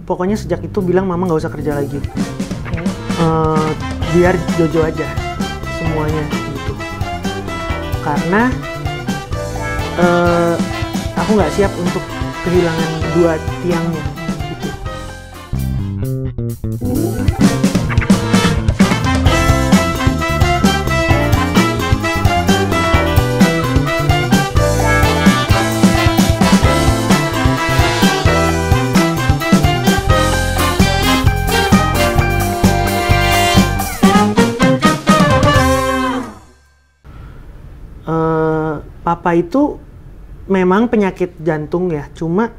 pokoknya sejak itu bilang mama nggak usah kerja lagi. Oke. Biar Jojo aja semuanya gitu. Karena aku nggak siap untuk kehilangan dua tiangnya gitu. Papa itu memang penyakit jantung ya, cuma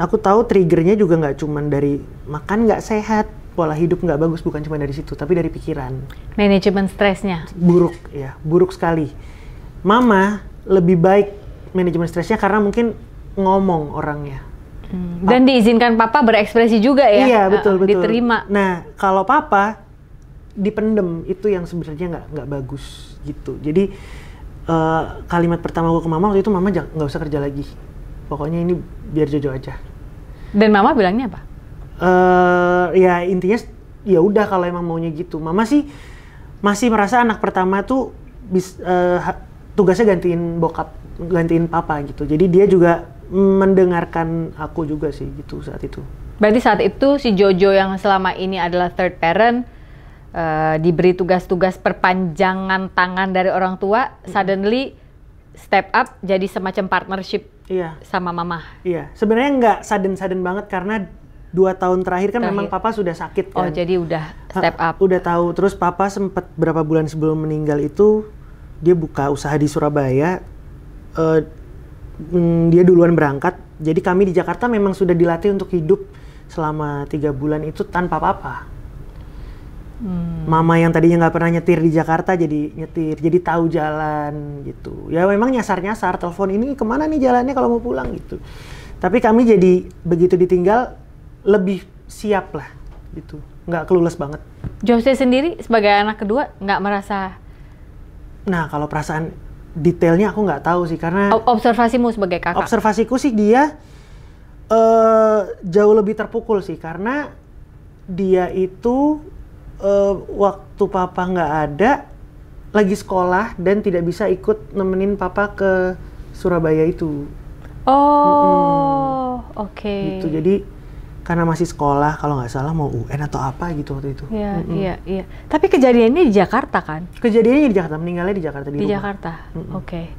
aku tahu triggernya juga nggak cuman dari makan nggak sehat, pola hidup nggak bagus, bukan cuma dari situ, tapi dari pikiran. Manajemen stresnya? Buruk ya, buruk sekali. Mama lebih baik manajemen stresnya karena mungkin ngomong orangnya. Dan diizinkan papa berekspresi juga ya? Iya, betul. Diterima. Nah, kalau papa dipendem, itu yang sebenarnya nggak bagus gitu. Jadi kalimat pertama aku ke mama waktu itu, mama nggak usah kerja lagi. Pokoknya ini biar Jojo aja. Dan mama bilangnya apa? Ya intinya ya udah kalau emang maunya gitu. Mama sih masih merasa anak pertama tuh tugasnya gantiin bokap, gantiin papa gitu. Jadi dia juga mendengarkan aku juga sih gitu saat itu. Berarti saat itu si Jojo yang selama ini adalah third parent diberi tugas-tugas perpanjangan tangan dari orang tua, suddenly step up jadi semacam partnership sama mama. Iya, sebenarnya nggak sudden banget karena 2 tahun terakhir kan memang papa sudah sakit kan. Oh, jadi udah step up. Udah tahu. Terus papa sempat berapa bulan sebelum meninggal itu dia buka usaha di Surabaya. Dia duluan berangkat. Jadi kami di Jakarta memang sudah dilatih untuk hidup selama 3 bulan itu tanpa papa. Mama yang tadinya nggak pernah nyetir di Jakarta jadi nyetir, jadi tahu jalan gitu. Ya memang nyasar-nyasar, telepon ini kemana nih jalannya kalau mau pulang gitu. Tapi kami jadi begitu ditinggal lebih siap lah gitu, nggak clueless banget. Jose sendiri sebagai anak kedua nggak merasa? Nah kalau perasaan detailnya aku nggak tahu sih karena observasimu sebagai kakak. Observasiku sih dia jauh lebih terpukul sih karena dia itu waktu papa nggak ada lagi sekolah dan tidak bisa ikut nemenin papa ke Surabaya itu. Oke. Gitu, jadi karena masih sekolah kalau nggak salah mau UN atau apa gitu waktu itu. Iya. Tapi kejadiannya di Jakarta kan? Kejadiannya di Jakarta, meninggalnya di Jakarta di rumah. Jakarta. Oke.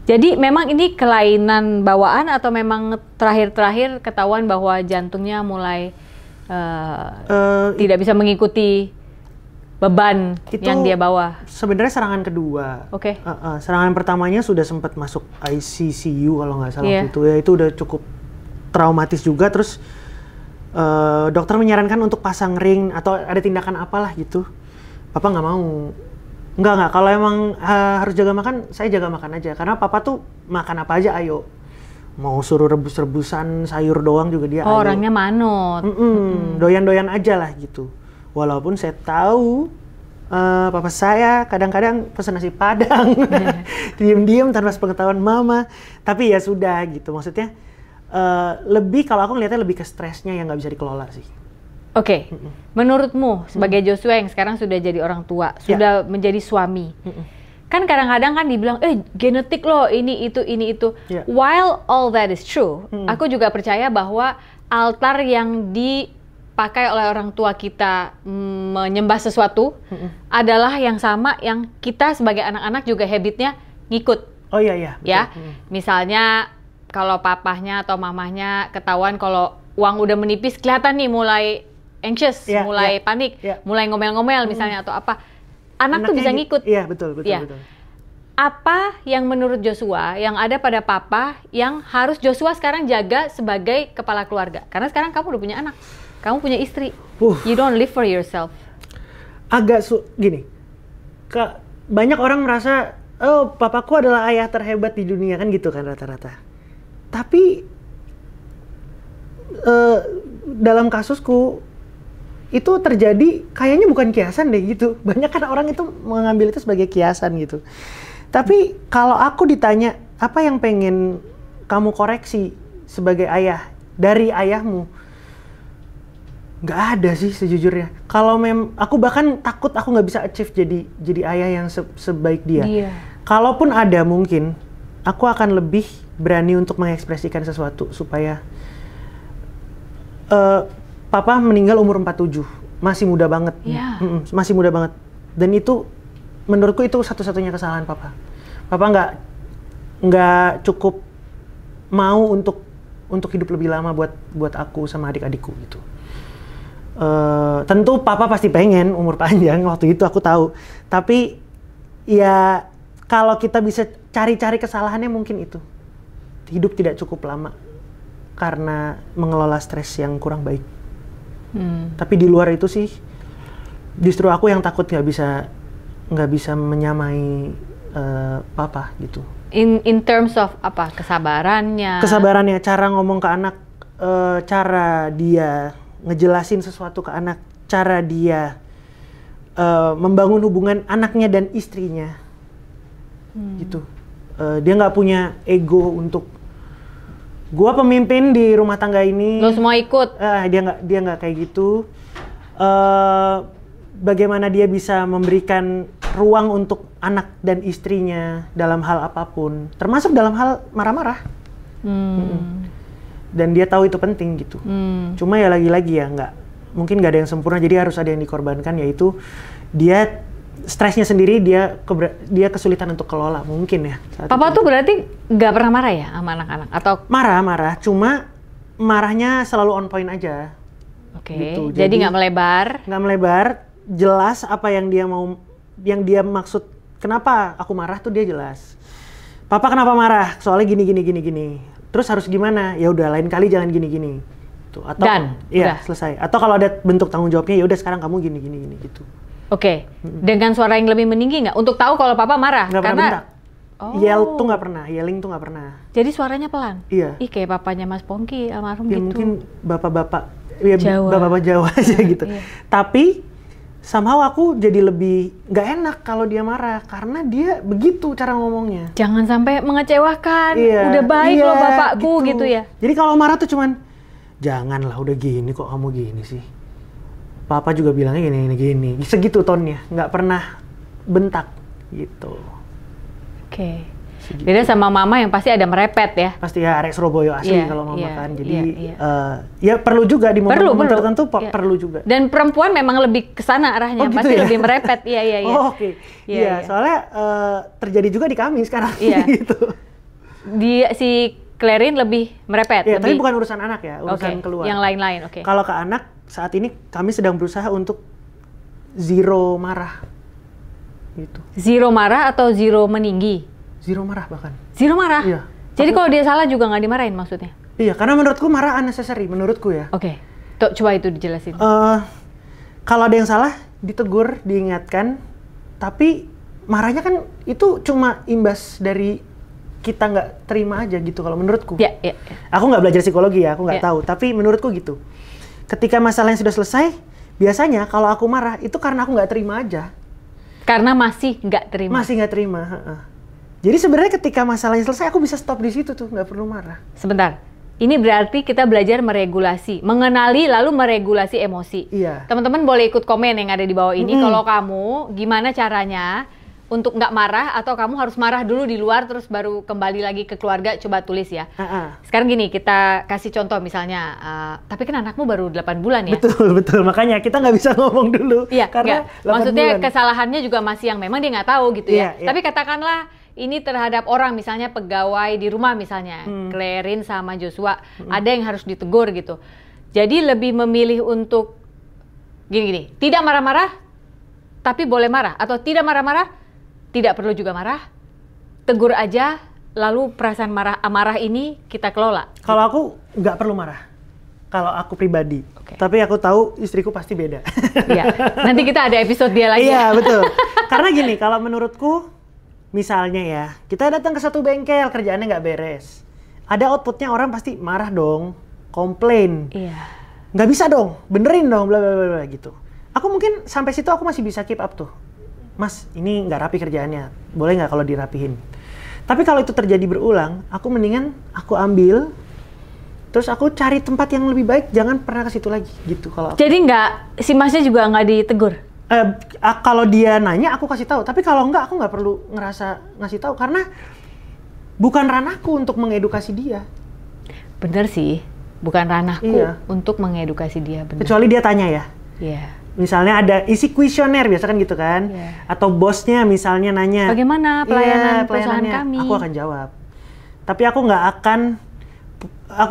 Jadi memang ini kelainan bawaan atau memang terakhir-terakhir ketahuan bahwa jantungnya mulai tidak bisa mengikuti beban itu yang dia bawa? Sebenarnya serangan kedua. Oke. Serangan pertamanya sudah sempat masuk ICU kalau nggak salah waktu itu. Ya itu udah cukup traumatis juga. Terus dokter menyarankan untuk pasang ring atau ada tindakan apalah gitu. Papa nggak mau. Nggak. Kalau emang harus jaga makan, saya jaga makan aja. Karena papa tuh makan apa aja ayo. Mau suruh rebus-rebusan sayur doang juga dia ayo. Orangnya manut. Doyan-doyan aja lah gitu. Walaupun saya tahu papa saya kadang-kadang pesan nasi padang, diem-diem tanpa sepengetahuan mama. Tapi ya sudah gitu, maksudnya lebih kalau aku ngeliatnya lebih ke stresnya yang nggak bisa dikelola sih. Oke. Menurutmu sebagai Joshua yang sekarang sudah jadi orang tua, sudah menjadi suami, kan kadang-kadang kan dibilang, genetik loh ini itu. While all that is true, aku juga percaya bahwa altar yang dipakai oleh orang tua kita menyembah sesuatu adalah yang sama yang kita sebagai anak-anak juga habitnya ngikut. Oh iya. Ya, misalnya kalau papahnya atau mamahnya ketahuan kalau uang udah menipis, kelihatan nih mulai anxious, mulai panik, mulai ngomel-ngomel misalnya atau apa. Anak tuh bisa ngikut. Iya, betul. Apa yang menurut Joshua yang ada pada papa yang harus Joshua sekarang jaga sebagai kepala keluarga? Karena sekarang kamu udah punya anak. Kamu punya istri, you don't live for yourself. Agak gini, banyak orang merasa, oh papaku adalah ayah terhebat di dunia kan gitu kan rata-rata. Tapi dalam kasusku itu terjadi kayaknya bukan kiasan deh gitu. Banyak kan orang itu mengambil itu sebagai kiasan gitu. Tapi kalau aku ditanya apa yang pengen kamu koreksi sebagai ayah dari ayahmu, Nggak ada sih sejujurnya. Kalau aku bahkan takut aku nggak bisa achieve jadi ayah yang sebaik dia. Iya. Kalaupun ada mungkin, aku akan lebih berani untuk mengekspresikan sesuatu supaya papa meninggal umur 47, masih muda banget. Yeah. Masih muda banget. Dan itu menurutku itu satu-satunya kesalahan papa. Papa nggak cukup mau untuk hidup lebih lama buat aku sama adik-adikku gitu. Tentu papa pasti pengen umur panjang, waktu itu aku tahu. Tapi ya kalau kita bisa cari-cari kesalahannya mungkin itu. Hidup tidak cukup lama karena mengelola stres yang kurang baik. Tapi di luar itu sih, justru aku yang takut nggak bisa menyamai papa gitu. In terms of apa? Kesabarannya, cara ngomong ke anak, cara dia ngejelasin sesuatu ke anak, cara dia membangun hubungan anaknya dan istrinya, gitu. Dia nggak punya ego untuk gua pemimpin di rumah tangga ini. Lo semua ikut. Dia nggak kayak gitu. Bagaimana dia bisa memberikan ruang untuk anak dan istrinya dalam hal apapun, termasuk dalam hal marah-marah. Dan dia tahu itu penting gitu. Cuma ya lagi-lagi ya mungkin nggak ada yang sempurna, jadi harus ada yang dikorbankan, yaitu dia stresnya sendiri, dia kesulitan untuk kelola mungkin ya. Papa tuh berarti nggak pernah marah ya sama anak-anak atau? Marah, cuma marahnya selalu on point aja. Oke. Gitu. Jadi nggak melebar. Nggak melebar, jelas apa yang dia maksud. Kenapa aku marah tuh dia jelas. Papa kenapa marah? Soalnya gini. Terus harus gimana? Ya udah lain kali jangan gini. Tuh, atau iya, selesai. Atau kalau ada bentuk tanggung jawabnya, ya udah sekarang kamu gini gitu. Oke. Dengan suara yang lebih meninggi nggak? Untuk tahu kalau papa marah? Nggak pernah bentak. Yell tuh nggak pernah, yelling tuh nggak pernah. Jadi suaranya pelan? Iya. Ih, kayak papanya Mas Pongki almarhum ya, gitu. Mungkin bapak-bapak Jawa aja gitu. Iya. Tapi somehow aku jadi lebih nggak enak kalau dia marah, karena dia begitu cara ngomongnya. Jangan sampai mengecewakan. Udah baik loh bapakku gitu ya. Jadi kalau marah tuh cuman, janganlah udah gini kok kamu gini sih. Papa juga bilangnya gini. Segitu tonnya, nggak pernah bentak gitu. Oke. Beda sama mama yang pasti ada merepet ya. Pasti ya, arek Surabaya asli kalau mama kan. Jadi ya perlu juga di momen tertentu perlu juga. Dan perempuan memang lebih kesana arahnya, gitu pasti ya? lebih merepet. Iya. Oh, oke. Iya, soalnya terjadi juga di kami sekarang gitu. Si Clarin lebih merepet. Iya, tapi bukan urusan anak ya, urusan keluar. Yang lain-lain, oke. Kalau ke anak, saat ini kami sedang berusaha untuk zero marah. Gitu. Zero marah atau zero meninggi? Zero marah bahkan. Zero marah? Iya. Jadi kalau dia salah juga nggak dimarahin maksudnya? Iya, karena menurutku marah unnecessary, menurutku ya. Oke. Tuh, coba itu dijelasin. Kalau ada yang salah, ditegur, diingatkan, tapi marahnya kan itu cuma imbas dari kita nggak terima aja gitu kalau menurutku. Iya. Aku nggak belajar psikologi ya, aku nggak tahu, tapi menurutku gitu. Ketika masalahnya sudah selesai, biasanya kalau aku marah itu karena aku nggak terima aja. Karena masih nggak terima? Masih nggak terima. Jadi sebenarnya ketika masalahnya selesai, aku bisa stop di situ tuh, nggak perlu marah. Sebentar, ini berarti kita belajar meregulasi, mengenali lalu meregulasi emosi. Iya. Teman-teman boleh ikut komen yang ada di bawah ini. Kalau kamu, gimana caranya untuk nggak marah, atau kamu harus marah dulu di luar terus baru kembali lagi ke keluarga, coba tulis ya. Sekarang gini, kita kasih contoh misalnya, tapi kan anakmu baru 8 bulan ya? Betul, makanya kita nggak bisa ngomong dulu. Iya, karena maksudnya bulan. Kesalahannya juga masih yang memang dia nggak tahu gitu ya. Iya. Tapi katakanlah ini terhadap orang, misalnya pegawai di rumah misalnya, Clarin sama Joshua, ada yang harus ditegur gitu. Jadi lebih memilih untuk gini, tidak marah-marah, tapi boleh marah, atau tidak marah-marah, tidak perlu juga marah, tegur aja, lalu perasaan marah ini kita kelola. Kalau aku nggak perlu marah, kalau aku pribadi. Tapi aku tahu istriku pasti beda. Iya. Nanti kita ada episode dia lagi. Iya, betul. Karena gini, kalau menurutku, misalnya ya, kita datang ke satu bengkel, kerjaannya nggak beres. Ada outputnya, orang pasti marah dong, komplain. Iya. Nggak bisa dong, benerin dong, bla bla bla gitu. Aku mungkin sampai situ aku masih bisa keep up tuh. Mas, ini nggak rapi kerjaannya, boleh nggak kalau dirapihin? Tapi kalau itu terjadi berulang, aku mendingan aku ambil Terus aku cari tempat yang lebih baik, jangan pernah ke situ lagi gitu kalau aku. Jadi si masnya juga nggak ditegur? Kalau dia nanya aku kasih tahu, tapi kalau enggak aku nggak perlu ngerasa ngasih tahu karena bukan ranahku untuk mengedukasi dia. Bener sih, bukan ranahku untuk mengedukasi dia. Bener. Kecuali dia tanya ya. Iya. Misalnya ada isi kuesioner biasa kan gitu kan, atau bosnya misalnya nanya. Bagaimana pelayanan perusahaan kami? Aku akan jawab. Tapi aku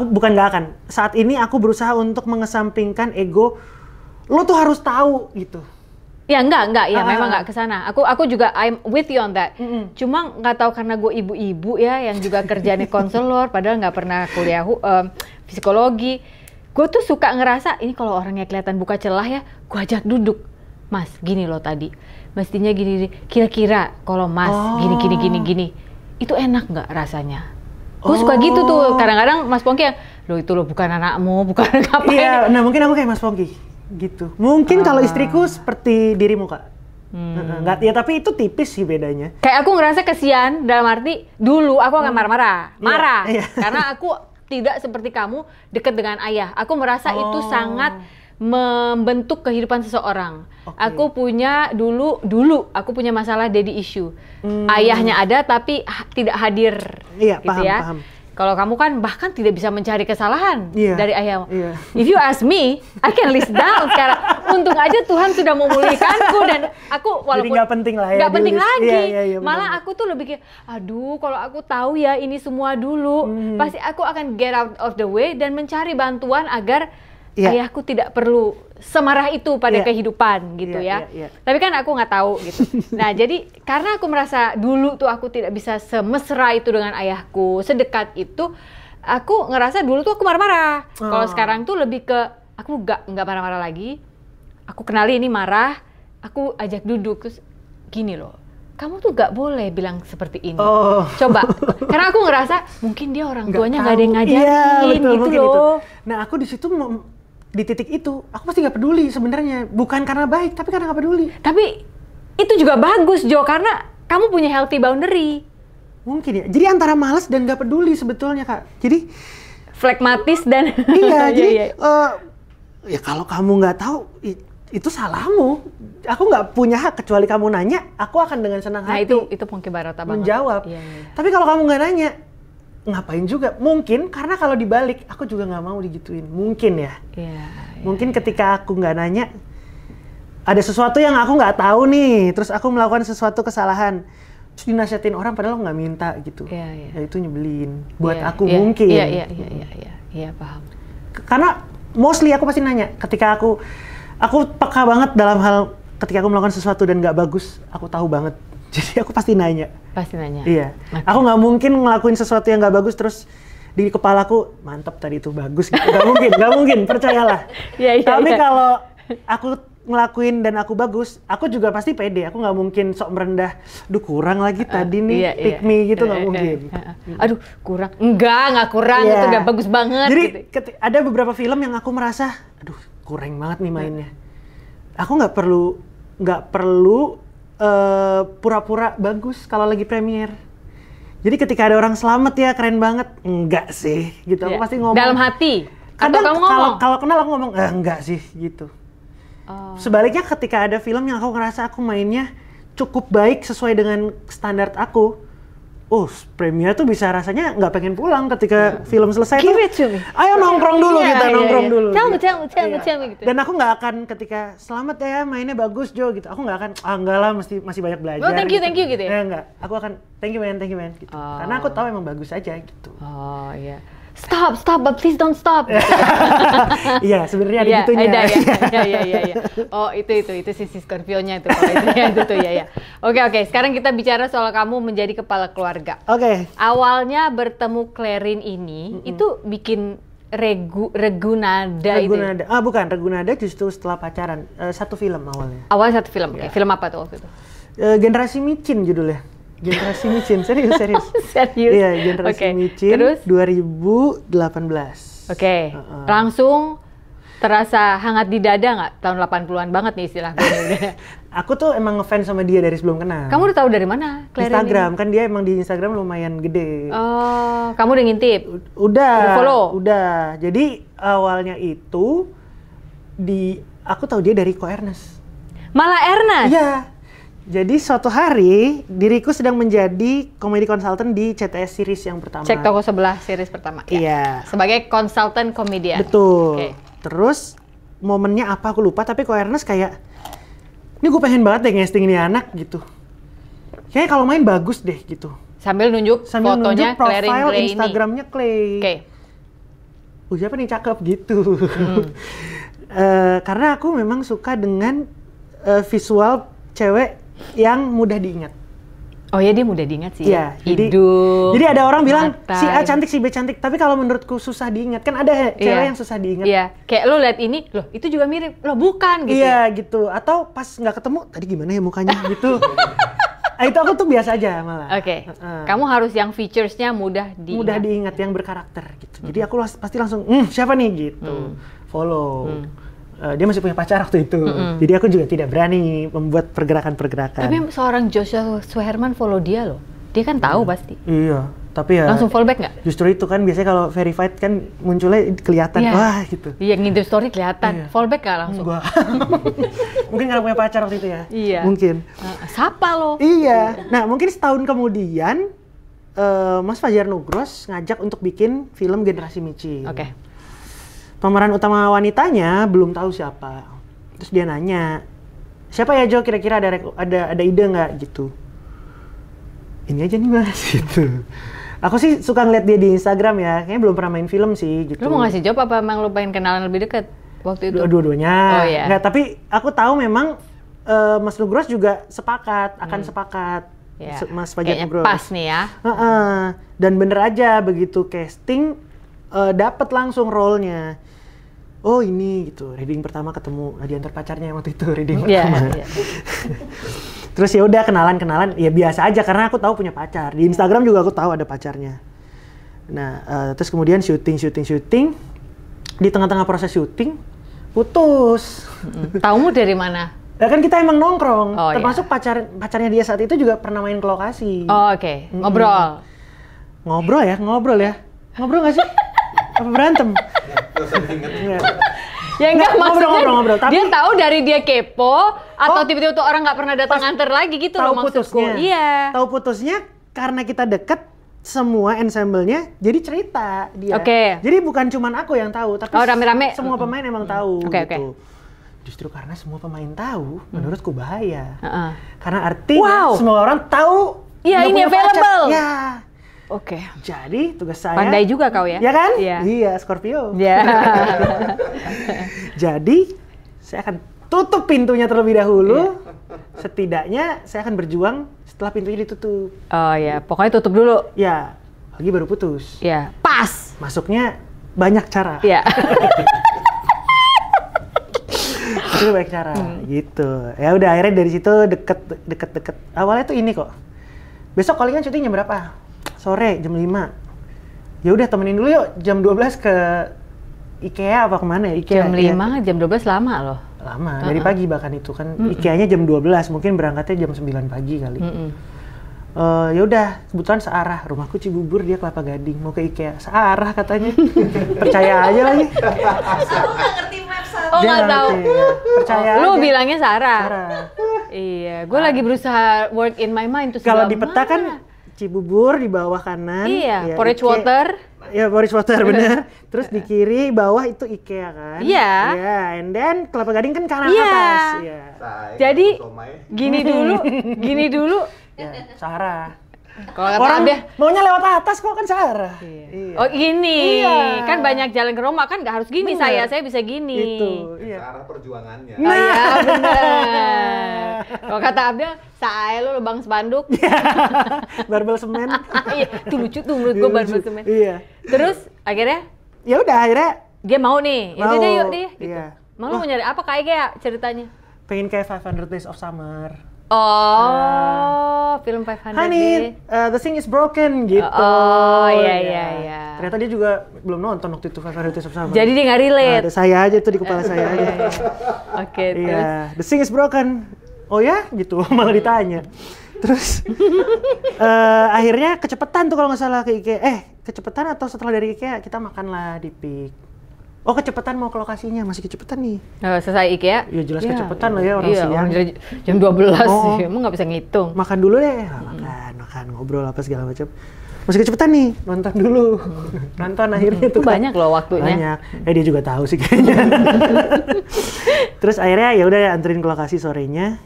bukan nggak akan. Saat ini aku berusaha untuk mengesampingkan ego. Lo tuh harus tahu gitu. Ya enggak, ya memang enggak kesana. Aku juga I'm with you on that. Cuma nggak tahu karena gue ibu-ibu ya yang juga kerjanya konselor, padahal nggak pernah kuliah psikologi. Gue tuh suka ngerasa ini kalau orangnya kelihatan buka celah ya, gue ajak duduk. Mas, gini loh tadi. Mestinya gini. Kira-kira kalau Mas gini. Itu enak nggak rasanya? Gue suka gitu tuh, kadang-kadang Mas Pongki yang, loh itu loh bukan anakmu, bukan ngapain. Iya, nah mungkin aku kayak Mas Pongki, gitu. Mungkin kalau istriku seperti dirimu Kak. Enggak, ya tapi itu tipis sih bedanya. Kayak aku ngerasa kesian, dalam arti, dulu aku akan marah-marah. Karena aku tidak seperti kamu dekat dengan ayah. Aku merasa itu sangat membentuk kehidupan seseorang. Aku punya dulu aku punya masalah daddy issue. Ayahnya ada tapi tidak hadir. Iya, gitu paham. Kalau kamu kan bahkan tidak bisa mencari kesalahan dari ayahmu. If you ask me, I can list down sekarang. Untung aja Tuhan sudah memulihkanku dan aku walaupun jadi nggak penting lah ya. Nggak penting lagi. Iya, malah aku tuh lebih kayak, aduh kalau aku tahu ya ini semua dulu, pasti aku akan get out of the way dan mencari bantuan agar ayahku tidak perlu semarah itu pada kehidupan gitu ya. Tapi kan aku nggak tahu gitu. Nah jadi karena aku merasa dulu tuh aku tidak bisa semesra itu dengan ayahku, sedekat itu, aku ngerasa dulu tuh aku marah-marah. Kalau sekarang tuh lebih ke aku nggak marah-marah lagi. Aku kenali ini marah, aku ajak duduk terus gini loh. Kamu tuh nggak boleh bilang seperti ini. Coba, karena aku ngerasa mungkin dia orang tuanya nggak ada yang ngajarin gitu loh. Nah aku di situ di titik itu, aku pasti nggak peduli sebenarnya. Bukan karena baik, tapi karena nggak peduli. Tapi itu juga bagus, Jo, karena kamu punya healthy boundary. Mungkin ya. Jadi antara malas dan nggak peduli sebetulnya, Kak. Jadi flekmatis dan ya kalau kamu nggak tahu, itu salahmu. Aku nggak punya hak kecuali kamu nanya. Aku akan dengan senang hati. Nah itu Pongki Barata menjawab. Tapi kalau kamu nggak nanya, ngapain juga? Mungkin karena kalau dibalik aku juga nggak mau digituin. Mungkin ya. Mungkin ketika aku nggak nanya, ada sesuatu yang aku nggak tahu nih, terus aku melakukan sesuatu kesalahan, terus dinasihatin orang padahal nggak minta gitu. Ya itu nyebelin. Buat aku mungkin. Iya paham. Karena mostly aku pasti nanya. Ketika aku peka banget dalam hal ketika aku melakukan sesuatu dan nggak bagus, aku tahu banget. Jadi aku pasti nanya. Iya. Okay. Aku nggak mungkin ngelakuin sesuatu yang nggak bagus terus di kepalaku mantap tadi itu bagus. Gitu. Nggak mungkin. Percayalah. Tapi kalau aku ngelakuin dan aku bagus, aku juga pasti pede. Aku nggak mungkin sok merendah. Duh kurang lagi tadi nih, pick me gitu nggak mungkin. Aduh kurang. Nggak kurang. Itu udah bagus banget. Jadi gitu. Ada beberapa film yang aku merasa, aduh kurang banget nih mainnya. Aku nggak perlu pura-pura bagus kalau lagi premier. Jadi ketika ada orang selamat ya keren banget, enggak sih gitu. Aku pasti ngomong dalam hati. Kadang kamu ngomong kalau kenal aku ngomong enggak sih gitu. Sebaliknya ketika ada film yang aku ngerasa aku mainnya cukup baik sesuai dengan standar aku, premier tuh bisa rasanya nggak pengen pulang ketika film selesai. Give it to me. Ayo nongkrong dulu nongkrong dulu. Tell me gitu. Dan aku nggak akan ketika selamat ya mainnya bagus Jo gitu. Aku nggak akan enggak lah masih banyak belajar. Well, thank you gitu ya. Enggak. Aku akan thank you man gitu. Karena aku tahu emang bagus aja gitu. Iya. Stop, but please don't stop. Iya, sebenarnya ada gitunya. Iya. Oh, itu sisi Scorpio-nya itu. Itu tuh ya. Oke. Sekarang kita bicara soal kamu menjadi kepala keluarga. Oke. Awalnya bertemu Clarin ini, itu bikin Regunada itu. Bukan, Regunada justru setelah pacaran. Satu film awalnya. Awalnya satu film. Oke. Film apa tuh waktu itu? Generasi Micin judulnya. Generasi Micin, serius. Serius? Iya, Generasi Micin. Terus? 2018. Oke. Langsung Terasa hangat di dada nggak? Tahun 80-an banget nih istilah gue udah. Aku tuh emang ngefans sama dia dari sebelum kenal. Kamu udah tahu dari mana? Instagram, kan dia emang di Instagram lumayan gede. Oh, kamu udah ngintip? Udah follow? Udah. Jadi awalnya itu aku tahu dia dari Ko Ernest. Malah Ernest? Iya. Jadi suatu hari diriku sedang menjadi komedi konsultan di CTS series yang pertama. Cek toko sebelah series pertama. Iya. Sebagai konsultan komedian. Betul. Okay. Terus momennya apa aku lupa, tapi Ko Ernest kayak, ini gue pengen banget deh ngesting ini anak gitu. Kayaknya kalau main bagus deh gitu. Sambil nunjuk fotonya profile Instagramnya Clay. Oke. Siapa nih cakep gitu. Karena aku memang suka dengan visual cewek yang mudah diingat. Oh ya, dia mudah diingat sih. Iya. Hidup. Jadi ada orang bilang mata, si A cantik, si B cantik. Tapi kalau menurutku susah diingat. Kan ada cewek yang susah diingat. Iya. Kayak lo liat ini, loh itu juga mirip. Loh bukan gitu. Iya gitu. Atau pas nggak ketemu, tadi gimana ya mukanya gitu. Itu aku tuh biasa aja malah. Oke. Kamu harus yang features-nya mudah diingat. Mudah diingat, yang berkarakter gitu. Jadi aku pasti langsung, siapa nih gitu. Follow. Dia masih punya pacar waktu itu. Jadi aku juga tidak berani membuat pergerakan-pergerakan. Tapi seorang Joshua Suherman follow dia loh. Dia kan tahu pasti. Iya, tapi ya langsung fallback nggak? Justru itu kan biasanya kalau verified kan munculnya kelihatan. Wah gitu. Iya, ngintip story kelihatan. Fallback nggak langsung? Enggak. Mungkin karena punya pacar waktu itu ya. Iya. Mungkin. Siapa lo? Iya. Nah mungkin setahun kemudian Mas Fajar Nugros ngajak untuk bikin film Generasi Micin. Oke. Pemeran utama wanitanya belum tahu siapa. Terus dia nanya, siapa ya Jo, kira-kira ada ide nggak gitu. Ini aja nih Mas gitu. Aku sih suka ngeliat dia di Instagram ya, kayaknya belum pernah main film sih gitu. Lu mau ngasih job apa emang lu pengen kenalan lebih dekat waktu itu? Dua-duanya. Oh iya. Nggak, tapi aku tahu memang Mas Nugros juga akan sepakat. Ya. Mas Fajar Kayaknya Nugros. pas nih ya. Dan bener aja begitu casting dapat langsung role-nya. Oh ini gitu, reading pertama ketemu di antar pacarnya waktu itu reading pertama. Yeah. Terus ya udah kenalan, ya biasa aja karena aku tahu punya pacar. Di Instagram juga aku tahu ada pacarnya. Nah, terus kemudian syuting. Di tengah-tengah proses syuting putus. Taumu dari mana? Nah, kan kita emang nongkrong. Oh, termasuk pacarnya dia saat itu juga pernah main ke lokasi. Oh, oke. Ngobrol. Ngobrol ya? Ngobrol nggak sih? Apa berantem? Ya enggak, maksudnya ngobrol, tapi dia tahu dari dia kepo atau tiba-tiba tuh orang nggak pernah datang nganter lagi gitu loh maksudku. Iya. Tahu putusnya karena kita deket semua ensemble-nya jadi cerita dia. Oke. Jadi bukan cuman aku yang tahu, tapi rame-rame. Semua pemain emang tahu gitu. Oke. Justru karena semua pemain tahu, menurutku bahaya. Karena artinya semua orang tahu. Iya, ini available. Ya. Oke. Jadi tugas saya. Pandai juga kau ya? Ya kan? Iya. Iya, Scorpio. Iya. Jadi saya akan tutup pintunya terlebih dahulu. Setidaknya saya akan berjuang setelah pintunya ditutup. Oh ya, pokoknya tutup dulu. Ya, lagi baru putus. Ya, pas. Masuknya banyak cara. Iya. Itu banyak cara, gitu. Ya udah akhirnya dari situ deket. Awalnya tuh ini kok. Besok callingan syuting jam berapa? Sore jam 5. Ya udah temenin dulu yuk jam 12 ke IKEA apa kemana ya? IKEA, jam 5, ya. Jam 12 lama loh. Lama, dari pagi bahkan itu kan. IKEA-nya jam 12, mungkin berangkatnya jam 9 pagi kali. Ya udah, kebetulan searah. Rumahku Cibubur, dia Kelapa Gading. Mau ke IKEA, searah katanya. Percaya aja lagi. Aku nggak ngerti maps. Oh nggak tahu. Ya. Percaya lu aja. bilangnya Sarah. Sarah. Iya, gue lagi berusaha work in my mind tuh. Kalau di peta kan Cibubur di bawah kanan. Iya, ya, Porridge Water. Ya, Porridge Water bener. Terus di kiri bawah itu IKEA kan. Iya. Iya, and then Kelapa Gading kan kanan Iya. atas. Iya. Jadi gini dulu. Ya, Sarah. Kalau kata Orang Abdeh, maunya lewat atas kok kan Sarah. Iya. oh gini, Iya. kan banyak jalan ke Roma kan nggak harus gini. Bener. Saya bisa gini. Itu, iya. Cara perjuangannya. Oh iya bener. Kalau kata Abdel, saya lu lubang spanduk. Barbel semen. Iya, itu lucu tuh menurut gue barbel semen. Iya. Terus akhirnya Ya udah akhirnya dia mau nih, itu Mau. deh yuk gitu. Iya. Mau lu mau nyari apa kayak ceritanya? pengen kayak 500 Days of Summer. Film 500 Honey, the thing is broken gitu. Iya. Ternyata dia juga belum nonton waktu itu 500 Days of Summer. Jadi dia nggak relate. Ada saya aja tuh di kepala saya aja. Oke, terus. Iya, the thing is broken. Oh ya, gitu. Malah ditanya. Terus akhirnya kecepetan tuh kalau nggak salah ke IKEA. Kecepetan atau setelah dari IKEA kita makanlah di Peak. Oh, kecepetan mau ke lokasinya, masih kecepetan nih. Selesai IKEA? Ya jelas kecepetan lah ya orang siang. Orang jam 12, emang nggak bisa ngitung. Makan dulu deh, makan, ngobrol apa segala macam. Masih kecepetan nih, nonton dulu. Nonton akhirnya tuh banyak loh waktunya. Banyak. Dia juga tahu sih kayaknya. Terus akhirnya ya udah anterin ke lokasi sorenya.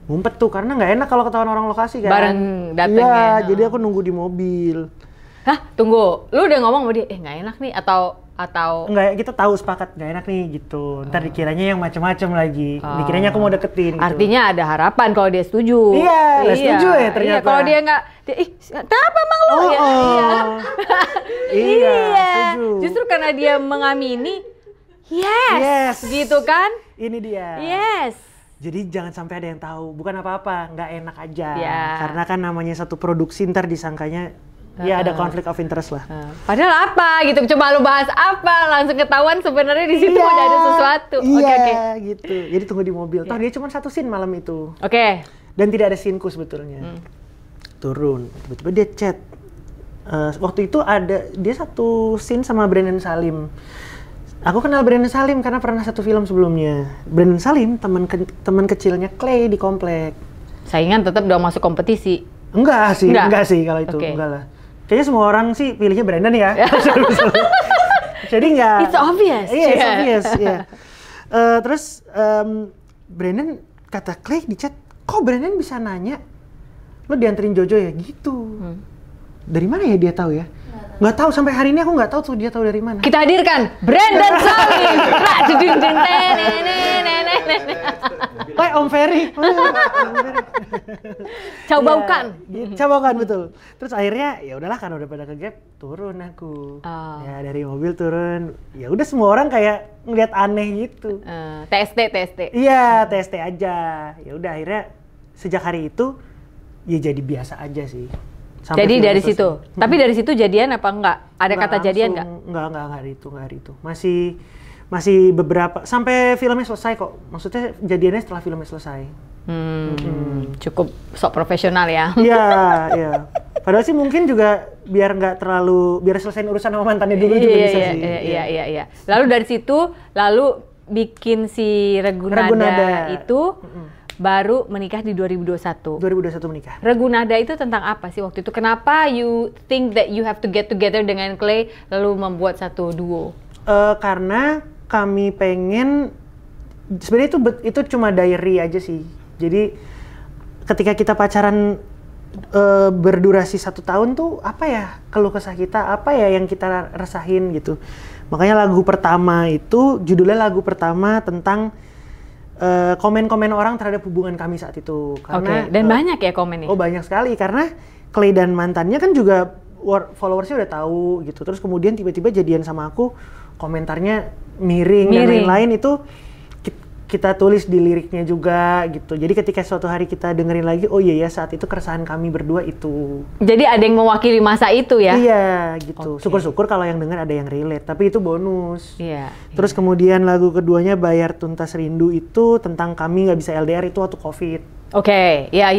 Ngumpet tuh karena nggak enak kalau ketahuan orang lokasi kan. Bareng dateng ya. Iya, jadi aku nunggu di mobil. Hah, tunggu. Lu udah ngomong sama dia, nggak enak nih atau enggak, kita tahu sepakat nggak enak nih gitu. Ntar dikiranya yang macam-macam lagi. Dikiranya aku mau deketin gitu. Artinya ada harapan kalau dia setuju. Iya, setuju ya ternyata. Iya, kalau dia nggak, kenapa emang lu? Iya, setuju. Justru karena dia mengamini, yes, gitu kan? Ini dia. Yes. Jadi jangan sampai ada yang tahu, bukan apa-apa, nggak enak aja. Yeah. Karena kan namanya satu produksi, ntar disangkanya ya ada konflik of interest lah. Padahal apa gitu, coba lu bahas apa, langsung ketahuan sebenarnya di situ udah ada sesuatu. Iya, gitu. Jadi tunggu di mobil. Toh dia cuma satu scene malam itu. Oke. Dan tidak ada scene-ku sebetulnya. Turun, tiba-tiba dia chat. Waktu itu ada dia satu scene sama Brandon Salim. Aku kenal Brandon Salim karena pernah satu film sebelumnya. Brandon Salim teman kecilnya Clay di komplek. Saingan tetap dong masuk kompetisi. Enggak sih kalau itu, enggak lah. Kayaknya semua orang sih pilihnya Brandon ya. Jadi enggak. It's obvious. Iya, it's obvious. Iya. Terus Brandon kata Clay di chat, kok Brandon bisa nanya? Lo dianterin Jojo ya? Gitu. Dari mana ya dia tahu ya? Nggak tahu, sampai hari ini aku nggak tahu tuh dia tahu dari mana. Kita hadirkan Brandon Salim. Om Ferry. Caubakan. Caubakan betul. Terus akhirnya ya udahlah kan udah pada ke gap, turun aku. Ya dari mobil turun. Ya udah semua orang kayak ngeliat aneh gitu. TST. Iya, TST aja. Ya udah akhirnya sejak hari itu ya jadi biasa aja sih. Sampai jadi dari situ. Tapi dari situ jadian apa enggak? Ada kata jadian enggak? Enggak hari itu. Masih beberapa sampai filmnya selesai kok. Maksudnya jadiannya setelah filmnya selesai. Cukup sok profesional ya. Iya. Padahal sih mungkin juga biar selesaiin urusan sama mantannya dulu juga bisa sih. Iya. Lalu dari situ bikin si Regunada itu baru menikah di 2021. 2021 menikah. Regunada itu tentang apa sih waktu itu? Kenapa you think that you have to get together dengan Clay lalu membuat satu duo? Karena kami pengen, sebenarnya itu cuma diary aja sih. Jadi ketika kita pacaran berdurasi 1 tahun tuh apa ya keluh kesah kita, apa ya yang kita rasain gitu. Makanya lagu pertama itu judulnya lagu pertama tentang komen-komen orang terhadap hubungan kami saat itu. Karena dan banyak ya komennya? Oh banyak sekali, karena Clay dan mantannya kan juga followersnya udah tahu gitu. Terus kemudian tiba-tiba jadian sama aku, komentarnya miring. Dan lain-lain itu kita tulis di liriknya juga gitu. Jadi ketika suatu hari kita dengerin lagi, oh iya ya saat itu keresahan kami berdua itu. Jadi ada yang mewakili masa itu ya? Iya gitu. Syukur-syukur kalau yang denger ada yang relate, tapi itu bonus. Iya. Terus kemudian lagu keduanya Bayar Tuntas Rindu itu tentang kami nggak bisa LDR, itu waktu COVID. Oke, iya.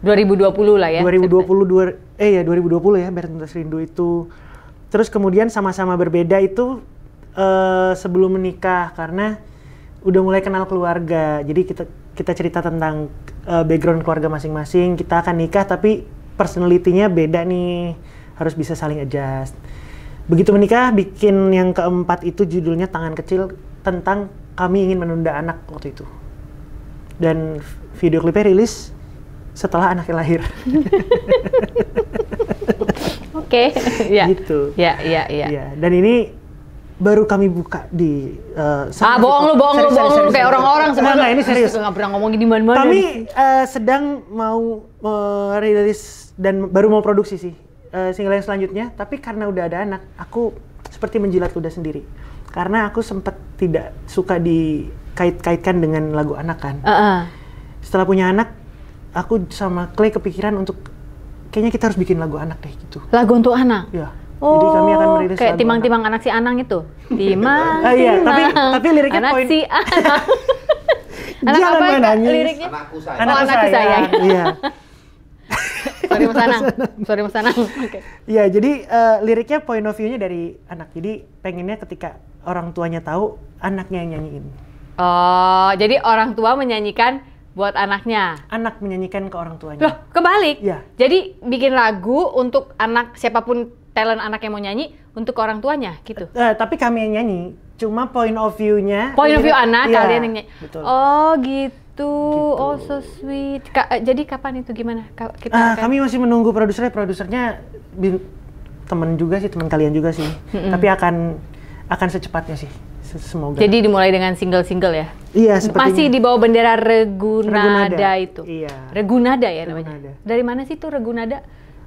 2020 lah ya? 2020 ya Bayar Tuntas Rindu itu. Terus kemudian Sama-sama Berbeda itu sebelum menikah, karena udah mulai kenal keluarga. Jadi kita cerita tentang background keluarga masing-masing. Kita akan nikah tapi personality-nya beda nih. Harus bisa saling adjust. Begitu menikah, bikin yang keempat itu judulnya Tangan Kecil, tentang kami ingin menunda anak waktu itu. Dan video klipnya rilis setelah anaknya lahir. Oke, ya. Gitu. Ya. Dan ini baru kami buka di bohong lu kayak orang-orang sebenarnya. Ini serius. Nggak pernah ngomongin di mana-mana. Kami sedang mau rilis dan baru mau produksi sih single yang selanjutnya, tapi karena udah ada anak, aku seperti menjilat ludah sendiri. Karena aku sempat tidak suka dikait-kaitkan dengan lagu anak kan. setelah punya anak, aku sama Clay kepikiran untuk kayaknya kita harus bikin lagu anak deh gitu. Lagu untuk anak? Ya. Jadi kami akan merilis kayak lagu Timang-Timang anak si Anang itu. Timang, iya, timang, tapi liriknya anak poin. si Anang. Anak Jangan apa menangis. liriknya? Anakku sayang. Anakku sayang. Iya. Sorry Mas Anang. Sorry Mas Anang. Oke. Iya, jadi liriknya point of view-nya dari anak. Jadi pengennya ketika orang tuanya tahu, anaknya yang nyanyiin. Oh, jadi orang tua menyanyikan buat anaknya. Anak menyanyikan ke orang tuanya. Loh, kebalik. Iya. Jadi bikin lagu untuk anak siapapun talent anak yang mau nyanyi untuk orang tuanya gitu. Tapi kami yang nyanyi. Cuma point of view-nya. Point of view anak, iya, kalian yang nyanyi. Betul. Oh, gitu. Oh, so sweet. Jadi kapan itu gimana? Kami masih menunggu produsernya. Produsernya teman juga sih, teman kalian juga sih. Tapi akan secepatnya sih. Semoga. Jadi dimulai dengan single-single ya? Iya, sepertinya. Masih di bawah bendera Regunada itu? Iya. Regunada ya namanya? Regunada. Dari mana sih tuh Regunada?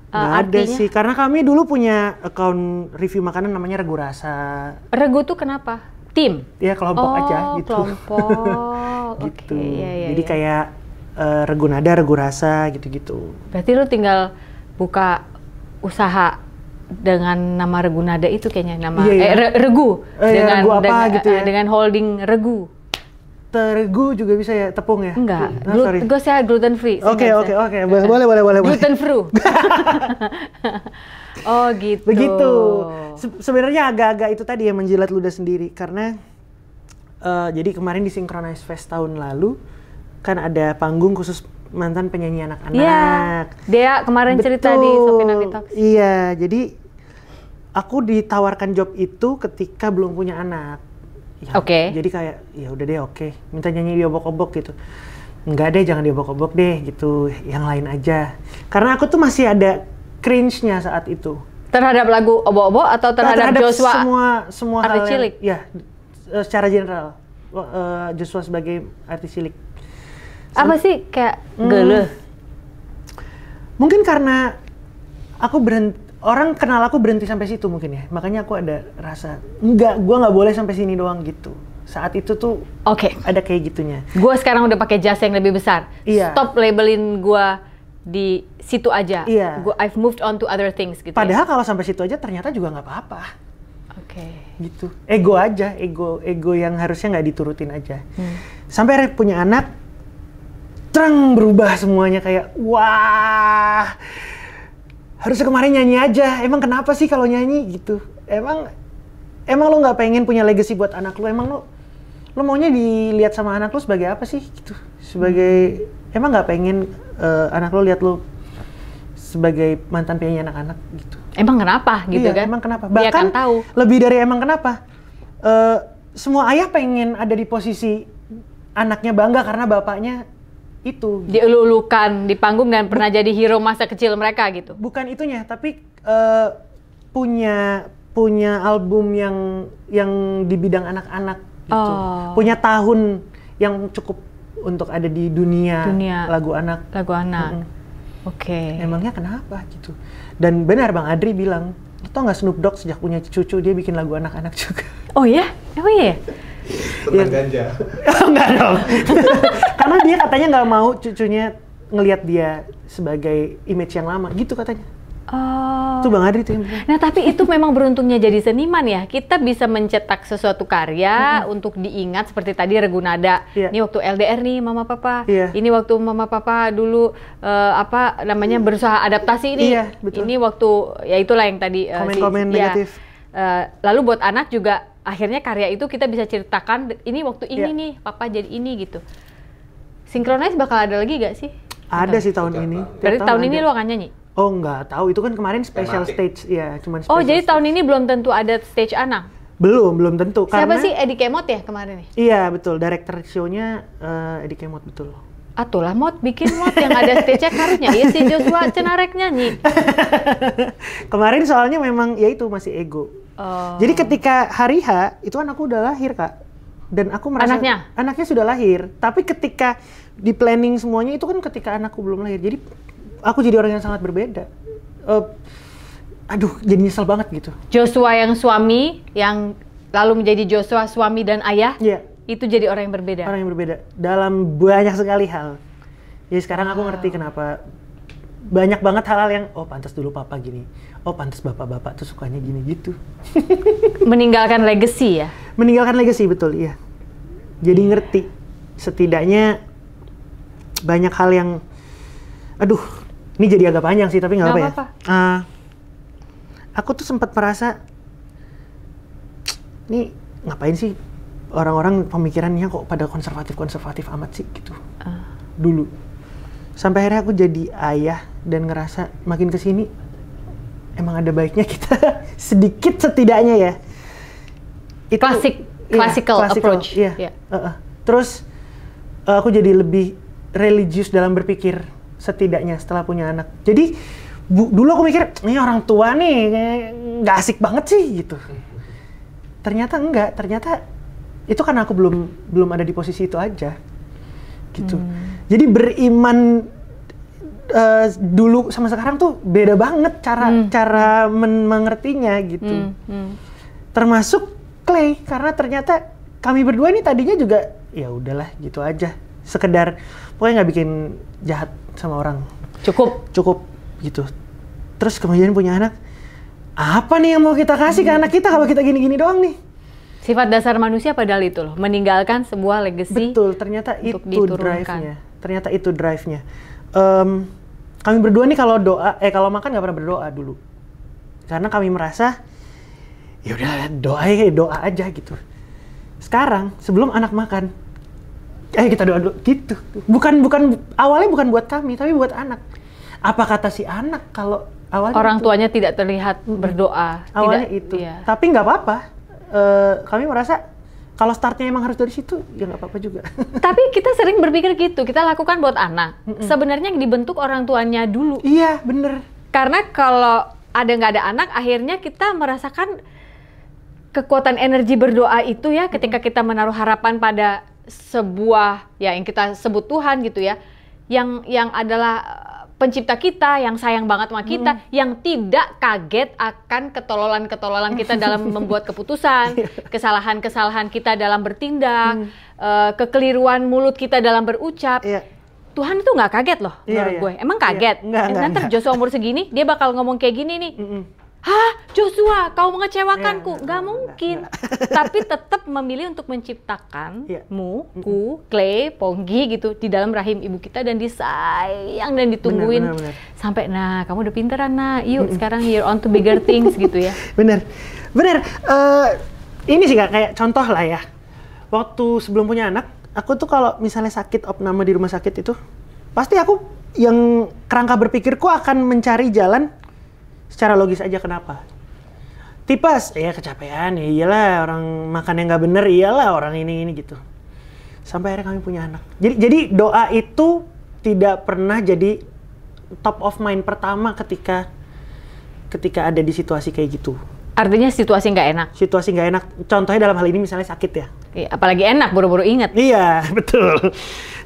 Nggak ada sih, karena kami dulu punya account review makanan namanya Regu Rasa. Regu tuh kenapa? Tim? Ya kelompok aja gitu. Kelompok. Gitu. Oke, iya, Jadi kayak Regu Nada, Regu Rasa gitu-gitu. Berarti lu tinggal buka usaha dengan nama Regu Nada itu kayaknya nama Regu dengan Regu apa gitu ya? Dengan holding Regu. Tergu juga bisa ya, tepung ya? Enggak, Sorry. gue sehat gluten free. Oke. Boleh. Gluten free. Oh gitu. Begitu. Sebenarnya agak-agak itu tadi yang menjilat ludah sendiri karena jadi kemarin di Synchronize Fest tahun lalu kan ada panggung khusus mantan penyanyi anak-anak. Iya. Dia kemarin cerita di Sofina Talks. Iya, jadi aku ditawarkan job itu ketika belum punya anak. Ya, Oke. Jadi kayak ya udah deh minta nyanyi di obok-obok gitu. Enggak deh, jangan di obok-obok deh gitu, yang lain aja. Karena aku tuh masih ada cringe-nya saat itu. Terhadap lagu obok-obok atau terhadap Joshua? Semua artis hal cilik. Ya, secara general Joshua sebagai artis cilik. Apa sih kayak gele? Mungkin karena aku orang kenal aku berhenti sampai situ mungkin ya. Makanya aku ada rasa gua nggak boleh sampai sini doang gitu. Saat itu tuh ada kayak gitunya. Gua sekarang udah pakai jasa yang lebih besar. Iya. Stop labelin gua di situ aja. Iya. I've moved on to other things gitu. Padahal kalau sampai situ aja ternyata juga nggak apa-apa. Gitu. Ego aja, ego yang harusnya nggak diturutin aja. Sampai punya anak, berubah semuanya kayak wah. Harusnya kemarin nyanyi aja. Emang kenapa sih kalau nyanyi gitu? Emang lo nggak pengen punya legacy buat anak lo? Emang lo maunya dilihat sama anak lo sebagai apa sih? Gitu. Sebagai emang nggak pengen anak lo lihat lo sebagai mantan penyanyi anak-anak gitu. Emang kenapa gitu kan? Emang kenapa? Dia Bahkan kan tahu. Lebih dari emang kenapa? Semua ayah pengen ada di posisi anaknya bangga karena bapaknya itu. Dielu-elukan di panggung dan pernah jadi hero masa kecil mereka gitu. Bukan itunya, tapi punya album yang di bidang anak-anak gitu. Punya tahun yang cukup untuk ada di dunia. Lagu anak. Oke. Emangnya kenapa gitu? Dan benar Bang Adri bilang, tau nggak Snoop Dogg sejak punya cucu dia bikin lagu anak-anak juga. Oh ya? Emang iya? Tentang ganja. Enggak dong. Karena dia katanya nggak mau cucunya ngelihat dia sebagai image yang lama, gitu katanya. Oh. Itu Bang Adri tuh yang bilang. Nah tapi itu memang beruntungnya jadi seniman ya. Kita bisa mencetak sesuatu karya untuk diingat seperti tadi Regu Nada. Ini waktu LDR nih Mama Papa. Ini waktu Mama Papa dulu berusaha adaptasi ini. Betul. Ini waktu ya itulah yang tadi komen-komen negatif. Lalu buat anak juga akhirnya karya itu kita bisa ceritakan ini waktu ini nih Papa jadi ini gitu. Synchronize bakal ada lagi gak sih? Ada sih tahun ini. Berarti tahun ini lo akan nyanyi? Oh nggak tahu, itu kan kemarin special stage ya, cuman special. Oh jadi tahun ini belum tentu ada stage anak? Belum tentu. Siapa sih Eddie Kemot ya kemarin nih? Iya betul, director show-nya Eddie Kemot betul. Atulah Mot, bikin Mot yang ada stage-nya harusnya iya si Joshua Cenarek nyanyi. Kemarin soalnya memang ya itu masih ego. Jadi ketika hari H itu anakku udah lahir Kak, dan aku merasa anaknya sudah lahir. Tapi ketika di planning semuanya itu kan ketika anakku belum lahir. Jadi aku jadi orang yang sangat berbeda. Jadi nyesel banget gitu. Joshua yang suami, yang lalu menjadi Joshua suami dan ayah, itu jadi orang yang berbeda. Orang yang berbeda dalam banyak sekali hal. Jadi sekarang aku ngerti kenapa banyak banget hal-hal yang pantas dulu papa gini, pantas bapak-bapak tuh sukanya gini gitu. Meninggalkan legacy ya? Meninggalkan legacy, betul, iya. Jadi ngerti, setidaknya banyak hal yang, aduh, ini jadi agak panjang sih, tapi nggak apa-apa ya. Aku tuh sempat merasa, nih ngapain sih orang-orang pemikirannya kok pada konservatif amat sih gitu. Dulu. Sampai akhirnya aku jadi ayah dan ngerasa makin kesini emang ada baiknya kita sedikit setidaknya ya. Itu classical approach. Iya. Terus aku jadi lebih religius dalam berpikir setidaknya setelah punya anak. Jadi dulu aku mikir ini orang tua nih nggak asik banget sih gitu. Ternyata enggak. Ternyata itu karena aku belum ada di posisi itu aja. Gitu. Jadi beriman dulu sama sekarang tuh beda banget cara mengertinya gitu. Termasuk Clay, karena ternyata kami berdua ini tadinya juga ya udahlah gitu aja, sekedar pokoknya nggak bikin jahat sama orang, cukup gitu. Terus kemudian punya anak, apa nih yang mau kita kasih ke anak kita kalau kita gini-gini doang nih? Sifat dasar manusia padahal itu loh, meninggalkan sebuah legacy. Betul, ternyata itu drive-nya. Kami berdua nih kalau makan nggak pernah berdoa dulu. Karena kami merasa, ya udah doa aja gitu. Sekarang, sebelum anak makan, ayo kita doa dulu, gitu. Awalnya bukan buat kami, tapi buat anak. Apa kata si anak kalau awalnya orang tuanya tidak terlihat berdoa? Awalnya itu, tapi nggak apa-apa. Kami merasa kalau startnya emang harus dari situ, ya nggak apa-apa juga. Tapi kita sering berpikir gitu, kita lakukan buat anak. Sebenarnya yang dibentuk orang tuanya dulu. Iya, bener. Karena kalau nggak ada anak, akhirnya kita merasakan kekuatan energi berdoa itu ya, ketika kita menaruh harapan pada sebuah, ya yang kita sebut Tuhan gitu ya, yang adalah pencipta kita, yang sayang banget sama kita, yang tidak kaget akan ketololan kita dalam membuat keputusan, kesalahan-kesalahan kita dalam bertindak, kekeliruan mulut kita dalam berucap. Tuhan itu nggak kaget loh menurut gue. Emang kaget? Nanti Joshua umur segini, dia bakal ngomong kayak gini nih. Hah, Joshua, kau mengecewakanku? Nggak mungkin. Tapi tetap memilih untuk menciptakanmu, Clay, Ponggi gitu di dalam rahim ibu kita, dan disayang dan ditungguin bener. Sampai, nah kamu udah pinteran nak, yuk sekarang you're on to bigger things gitu ya. Bener. Ini sih kayak contoh lah ya. Waktu sebelum punya anak, aku tuh kalau misalnya sakit opname di rumah sakit itu, pasti aku yang kerangka berpikirku akan mencari jalan secara logis aja. Kenapa? Tipes, ya kecapean, ya iyalah orang makan yang nggak bener, iyalah orang ini gitu. Sampai akhirnya kami punya anak. Jadi doa itu tidak pernah jadi top of mind pertama ketika ada di situasi kayak gitu. Artinya situasi nggak enak? Situasi nggak enak. Contohnya dalam hal ini misalnya sakit ya. Iya, apalagi enak, buru-buru inget. Iya, betul.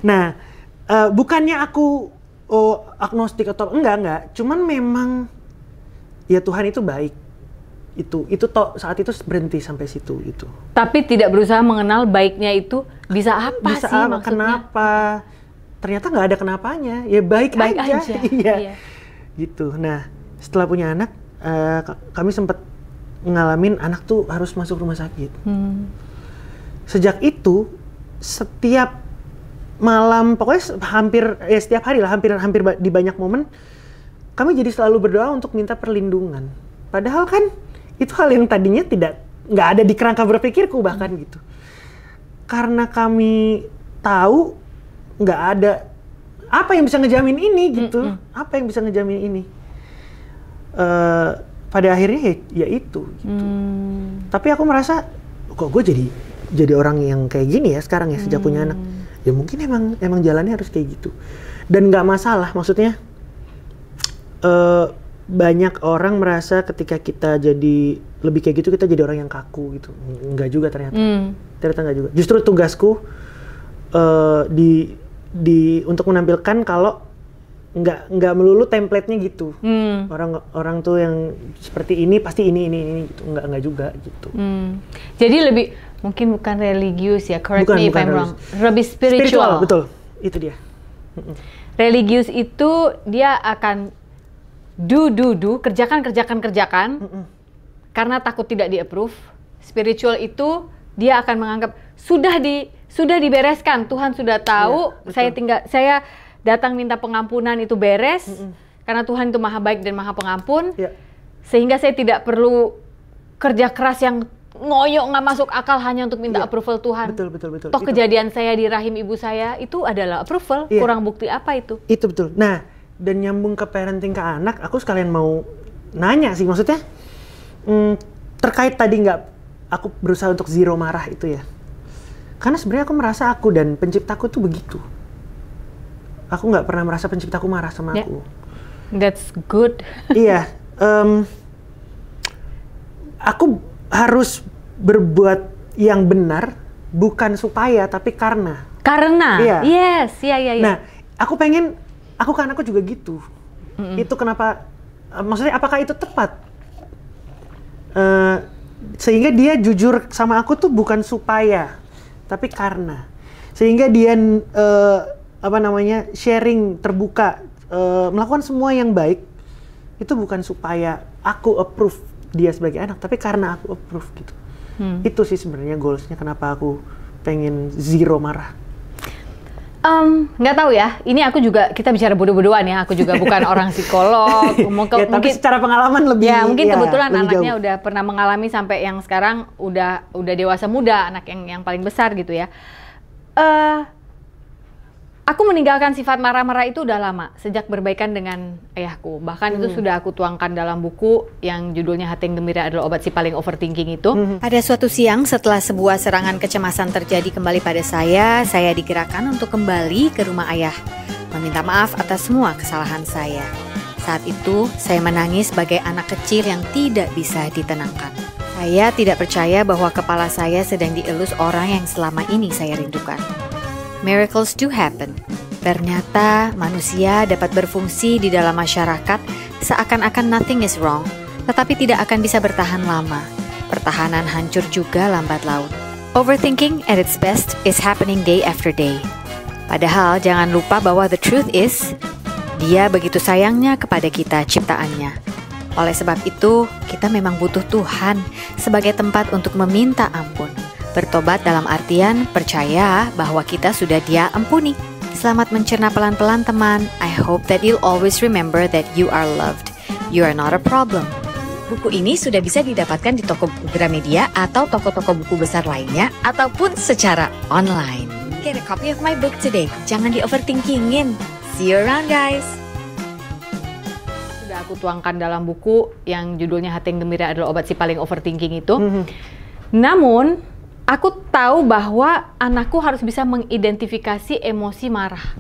Nah, bukannya aku agnostik atau enggak. Cuman memang ya Tuhan itu baik. Itu saat itu berhenti sampai situ itu. Tapi tidak berusaha mengenal baiknya itu bisa apa sih maksudnya? Kenapa? Ternyata nggak ada kenapanya. Ya baik aja. Iya. Gitu. Nah, setelah punya anak, kami sempat ngalamin anak tuh harus masuk rumah sakit. Sejak itu, setiap malam, pokoknya setiap hari lah, hampir di banyak momen, kami jadi selalu berdoa untuk minta perlindungan. Padahal kan itu hal yang tadinya nggak ada di kerangka berpikirku bahkan gitu. Karena kami tahu nggak ada apa yang bisa ngejamin ini gitu. Apa yang bisa ngejamin ini? Pada akhirnya ya itu gitu. Tapi aku merasa kok gue jadi orang yang kayak gini ya sekarang ya sejak punya anak. Ya mungkin emang jalannya harus kayak gitu. Dan nggak masalah, maksudnya banyak orang merasa ketika kita jadi lebih kayak gitu kita jadi orang yang kaku gitu. Enggak juga ternyata. Ternyata enggak juga. Justru tugasku untuk menampilkan kalau nggak melulu template-nya gitu. Orang tuh yang seperti ini pasti ini gitu. Enggak juga gitu. Jadi lebih mungkin bukan religius ya, correct me if I'm wrong. Lebih spiritual. Betul. Itu dia. Religius itu dia akan do, kerjakan, karena takut tidak di-approve. Spiritual itu dia akan menganggap sudah dibereskan, Tuhan sudah tahu, saya datang minta pengampunan itu beres, karena Tuhan itu maha baik dan maha pengampun, sehingga saya tidak perlu kerja keras yang ngoyo nggak masuk akal hanya untuk minta approval Tuhan. Betul. Toh kejadian saya di rahim ibu saya itu adalah approval, kurang bukti apa itu? Itu betul. Nah, dan nyambung ke parenting ke anak, aku sekalian mau nanya sih, maksudnya terkait tadi aku berusaha untuk zero marah itu ya. Karena sebenarnya aku merasa aku dan penciptaku tuh begitu. Aku nggak pernah merasa penciptaku marah sama aku. That's good. Iya. Aku harus berbuat yang benar, bukan supaya, tapi karena. Iya. Yes, iya. Nah, aku pengen, kan aku juga gitu. Itu kenapa, maksudnya apakah itu tepat? Sehingga dia jujur sama aku tuh bukan supaya, tapi karena. Sehingga dia sharing terbuka, melakukan semua yang baik, itu bukan supaya aku approve dia sebagai anak, tapi karena aku approve gitu. Itu sih sebenarnya goalsnya kenapa aku pengen zero marah. Nggak tahu ya, ini kita bicara bodoh-bodohan ya, aku juga bukan orang psikolog. Tapi mungkin secara pengalaman lebih. Ya mungkin kebetulan anaknya jauh. udah pernah mengalami sampai yang sekarang udah dewasa muda, anak yang paling besar gitu ya. Aku meninggalkan sifat marah-marah itu udah lama, sejak berbaikan dengan ayahku. Bahkan itu sudah aku tuangkan dalam buku yang judulnya Hati yang Gembira Adalah Obat Si Paling Overthinking itu. Pada suatu siang setelah sebuah serangan kecemasan terjadi kembali pada saya digerakkan untuk kembali ke rumah ayah, meminta maaf atas semua kesalahan saya. Saat itu, saya menangis sebagai anak kecil yang tidak bisa ditenangkan. Saya tidak percaya bahwa kepala saya sedang dielus orang yang selama ini saya rindukan. Miracles do happen. Ternyata manusia dapat berfungsi di dalam masyarakat seakan-akan nothing is wrong, tetapi tidak akan bisa bertahan lama. Pertahanan hancur juga lambat laun. Overthinking at its best is happening day after day. Padahal jangan lupa bahwa the truth is, Dia begitu sayangnya kepada kita ciptaannya. Oleh sebab itu, kita memang butuh Tuhan sebagai tempat untuk meminta ampun. Bertobat dalam artian percaya bahwa kita sudah Dia ampuni. Selamat mencerna pelan-pelan teman. I hope that you'll always remember that you are loved. You are not a problem. Buku ini sudah bisa didapatkan di toko buku Gramedia atau toko-toko buku besar lainnya, ataupun secara online. Get a copy of my book today. Jangan di-overthinkingin. See you around guys. Sudah aku tuangkan dalam buku yang judulnya Hati yang Gembira Adalah Obat Si Paling Overthinking itu. Namun aku tahu bahwa anakku harus bisa mengidentifikasi emosi marah.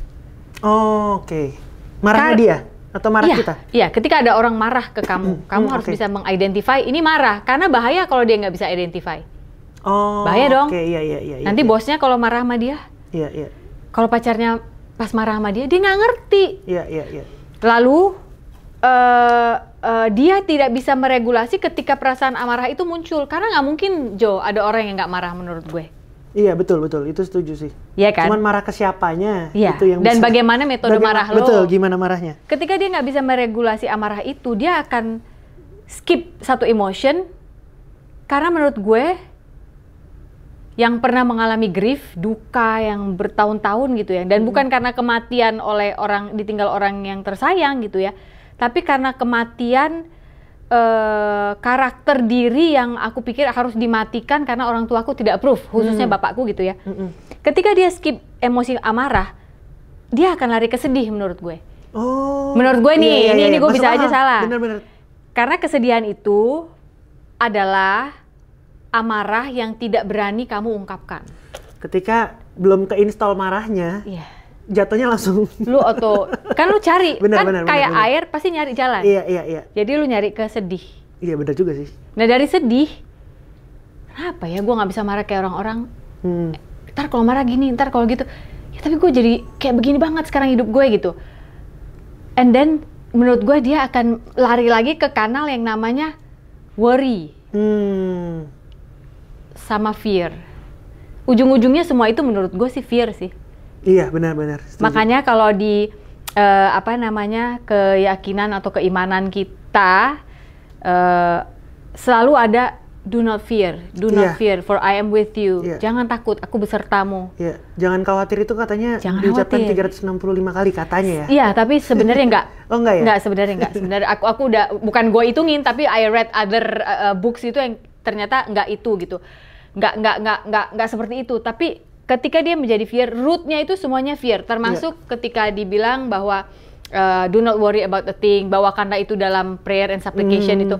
Oke. Marahnya dia atau marah kita? Iya, ketika ada orang marah ke kamu, kamu harus bisa mengidentify ini marah. Karena bahaya kalau dia nggak bisa identify. Bahaya dong. Iya. Nanti bosnya kalau marah sama dia. Iya. Kalau pacarnya pas marah sama dia nggak ngerti. Iya. Lalu dia tidak bisa meregulasi ketika perasaan amarah itu muncul. Karena nggak mungkin, Jo, ada orang yang nggak marah menurut gue. Iya, betul. Itu setuju sih. Iya kan? Cuman marah ke siapanya. Iya. Itu yang Dan bisa. bagaimana metode marah lo. Betul, gimana marahnya. Ketika dia nggak bisa meregulasi amarah itu, dia akan skip satu emotion. Karena menurut gue, yang pernah mengalami grief, duka yang bertahun-tahun gitu ya. Dan bukan karena kematian ditinggal orang yang tersayang gitu ya. Tapi karena kematian karakter diri yang aku pikir harus dimatikan karena orang tuaku tidak approve, khususnya bapakku gitu ya. Ketika dia skip emosi amarah, dia akan lari ke sedih menurut gue. Menurut gue nih, ini gue bisa aja salah. Bener. Karena kesedihan itu adalah amarah yang tidak berani kamu ungkapkan. Ketika belum keinstall marahnya, jatuhnya langsung lu kan lu cari bener, kayak bener. air pasti nyari jalan. Iya. Jadi lu nyari ke sedih. Iya, benar juga sih. Nah dari sedih, kenapa ya gue nggak bisa marah kayak orang-orang? Ntar kalau marah gini, ntar kalau gitu. Ya tapi gue jadi kayak begini banget sekarang hidup gue gitu. And then menurut gue dia akan lari lagi ke kanal yang namanya worry sama fear. Ujung-ujungnya semua itu menurut gue sih fear sih. Iya, benar-benar. Makanya kalau di keyakinan atau keimanan kita selalu ada do not fear, for I am with you. Jangan takut, aku besertamu. Jangan khawatir itu katanya diucapkan 365 kali katanya ya. Iya, tapi sebenarnya enggak. Oh enggak ya? Enggak, sebenarnya enggak. Sebenarnya aku udah bukan gue hitungin, tapi I read other books itu yang ternyata enggak itu gitu. Enggak seperti itu, tapi ketika dia menjadi fear, rootnya itu semuanya fear, termasuk ketika dibilang bahwa do not worry about a thing, bawakanlah itu dalam prayer and supplication itu.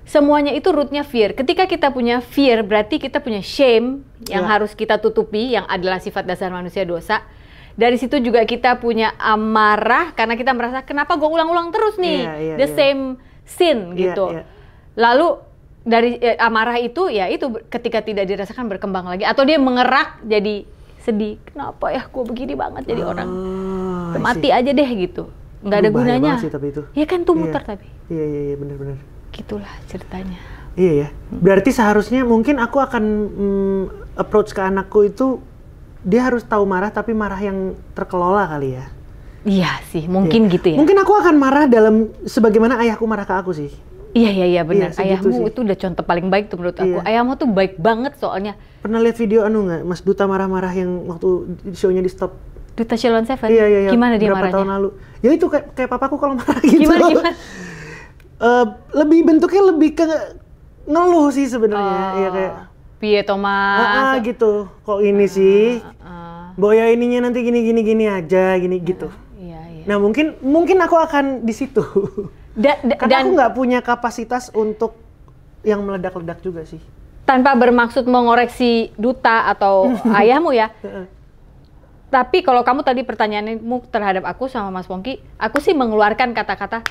Semuanya itu rootnya fear. Ketika kita punya fear, berarti kita punya shame yang harus kita tutupi, yang adalah sifat dasar manusia dosa. Dari situ juga kita punya amarah, karena kita merasa kenapa gue ulang-ulang terus nih, the same sin gitu. Lalu dari amarah itu, ya itu ketika tidak dirasakan berkembang lagi, atau dia mengerak jadi sedih. Kenapa ya gue begini banget jadi orang? Mati aja deh gitu. Nggak ada gunanya. Sih, tapi itu. Ya kan tuh muter tapi. Iya benar-benar. Gitulah ceritanya. Iya ya. Berarti seharusnya mungkin aku akan approach ke anakku itu, dia harus tahu marah tapi marah yang terkelola kali ya. Iya sih, mungkin gitu ya. Mungkin aku akan marah dalam sebagaimana ayahku marah ke aku sih. Iya benar. Ayahmu itu udah contoh paling baik tuh menurut aku. Ayahmu tuh baik banget soalnya. Pernah lihat video nggak, Mas Duta marah-marah yang waktu show-nya di stop? Duta Shalom Seven? Iya. Gimana dia marahnya? Berapa tahun lalu? Ya itu kayak papaku kalau marah gitu. Gimana? Lebih bentuknya lebih ke ngeluh sih sebenarnya. Iya kayak piye Thomas gitu. Kok ini sih? Boya ininya nanti gini aja gitu. Iya. Nah, mungkin aku akan di situ. Karena aku nggak punya kapasitas untuk yang meledak-ledak juga sih. Tanpa bermaksud mengoreksi Duta atau ayahmu ya. Tapi kalau kamu tadi pertanyaanmu terhadap aku sama Mas Pongki, aku sih mengeluarkan kata-kata,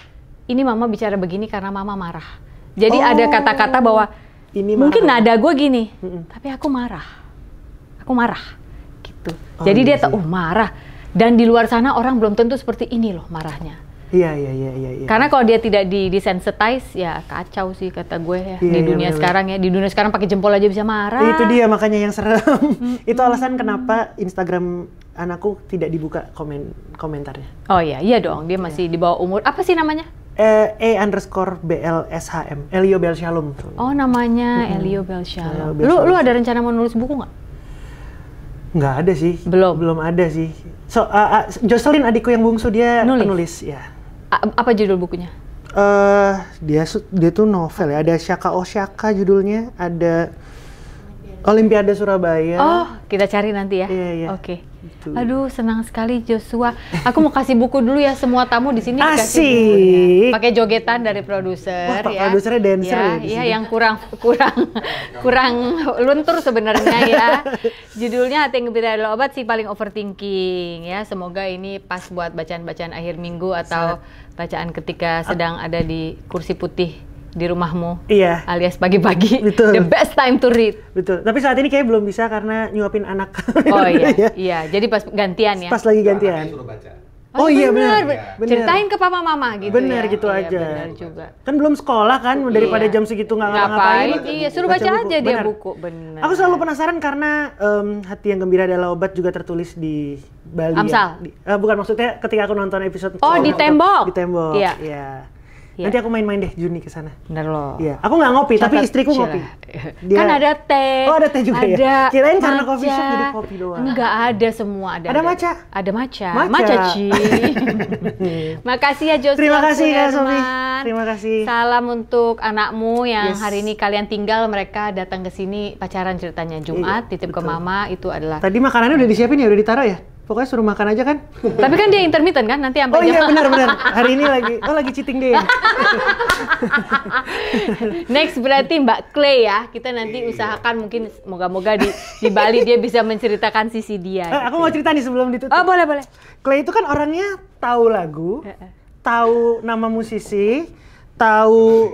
ini mama bicara begini karena mama marah. Jadi ada kata-kata bahwa ini mungkin nada gue gini, tapi aku marah gitu. Jadi dia tahu marah. Dan di luar sana orang belum tentu seperti ini loh marahnya. Iya. Karena kalau dia tidak desensitize, ya kacau sih kata gue ya. Di dunia sekarang ya, di dunia sekarang pakai jempol aja bisa marah. Itu dia makanya yang serem. Itu alasan kenapa Instagram anakku tidak dibuka komentarnya. Oh iya dong, dia masih di bawah umur. Apa sih namanya? E_BLSHM, Elio Belshalom. Oh namanya Elio Belshalom. Lu ada rencana mau nulis buku nggak? Nggak ada sih. Belum ada sih. Jocelyn adikku yang bungsu dia penulis ya. Apa judul bukunya? Dia tuh novel ya. Ada Shaka Oshaka judulnya, ada Olimpiade Surabaya. Oh, kita cari nanti ya. Iya. Oke. Gitu. Aduh, senang sekali Joshua. Aku mau kasih buku dulu ya, semua tamu di sini dikasih buku ya. Pakai jogetan dari produser ya. Produsernya dancer ya. Iya, yang kurang luntur sebenarnya ya. Judulnya Hati yang Gembira adalah Obat, si paling overthinking ya. Semoga ini pas buat bacaan-bacaan akhir minggu atau bacaan ketika sedang ada di kursi putih di rumahmu, alias pagi-pagi. The best time to read. Betul. Tapi saat ini kayak belum bisa karena nyuapin anak. Oh iya. Jadi pas gantian ya. Pas lagi gantian. Oh iya benar. Ceritain ke papa mama gitu. Bener ya. gitu aja. Benar juga. Kan belum sekolah kan, daripada jam segitu nggak ngapa-ngapain. Iya, suruh baca aja dia buku. Benar. Aku selalu penasaran karena Hati yang Gembira adalah Obat juga tertulis di Bali. Amsal. Ya. Bukan, maksudnya ketika aku nonton episode. Di Tembok. Di Tembok. Iya. Nanti aku main-main deh Juni ke sana. Bener loh. Iya, aku nggak ngopi, tapi istriku ngopi. Kan ada teh. Oh, ada teh juga ya. Kirain karena coffee shop jadi kopi doang. Enggak, ada semua, ada matcha. Ada matcha. Ci. Makasih ya Joshua. Terima kasih ya Sofi. Terima kasih. Salam untuk anakmu yang hari ini kalian tinggal, mereka datang ke sini pacaran ceritanya Jumat, titip ke mama, itu adalah. Tadi makanannya udah disiapin ya, udah ditaruh ya? Pokoknya suruh makan aja kan? Tapi kan dia intermittent kan, nanti sampai jam. Oh iya benar. Hari ini lagi cheating day. Next berarti Mbak Clay ya. Kita nanti usahakan mungkin moga-moga di Bali dia bisa menceritakan sisi dia. Aku mau cerita nih sebelum ditutup. Oh boleh. Clay itu kan orangnya tahu lagu, tahu nama musisi, tahu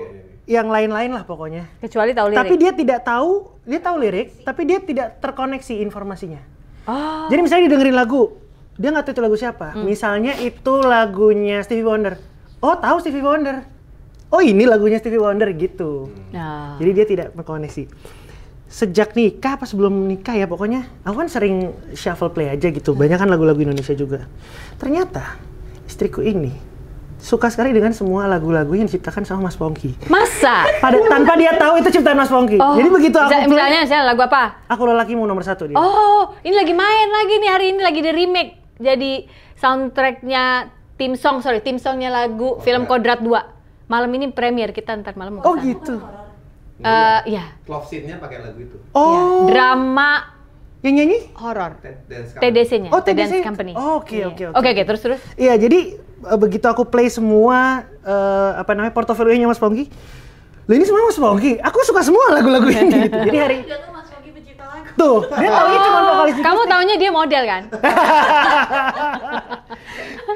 yang lain-lain lah pokoknya. Kecuali tahu lirik. Tapi dia tahu lirik, tapi dia tidak terkoneksi informasinya. Oh. Jadi misalnya dia dengerin lagu, dia nggak tahu itu lagu siapa. Misalnya itu lagunya Stevie Wonder. Oh tahu Stevie Wonder. Oh ini lagunya Stevie Wonder gitu. Jadi dia tidak berkoneksi. sejak nikah apa sebelum nikah ya pokoknya aku kan sering shuffle play aja gitu. Banyak kan lagu-lagu Indonesia juga. Ternyata istriku ini suka sekali dengan semua lagu-lagu yang diciptakan sama Mas Pongki. Masa? Tanpa dia tahu itu ciptaan Mas Pongki. Jadi begitu aku misalnya lagu apa? Aku Lelakimu nomor 1 dia. Oh, ini lagi main lagi nih hari ini, lagi di remake. Jadi soundtracknya tim songnya lagu film Kodrat 2. Malam ini premier, kita ntar malam mau kesana. Oh gitu. Iya. Love scene-nya pakai lagu itu. Oh. Ya, drama yang nyanyi? horor. Dance TDC-nya. Oh, Dance Company. Oh, oke. Oke, terus. Iya, jadi begitu aku play semua portofolionya Mas Pongki. Loh ini semua Mas Pongki. Aku suka semua lagu-lagu ini gitu. Jadi hari Mas Pongki pencipta lagu. tuh, dia taunya cuma vokalis. Kamu taunya dia model kan?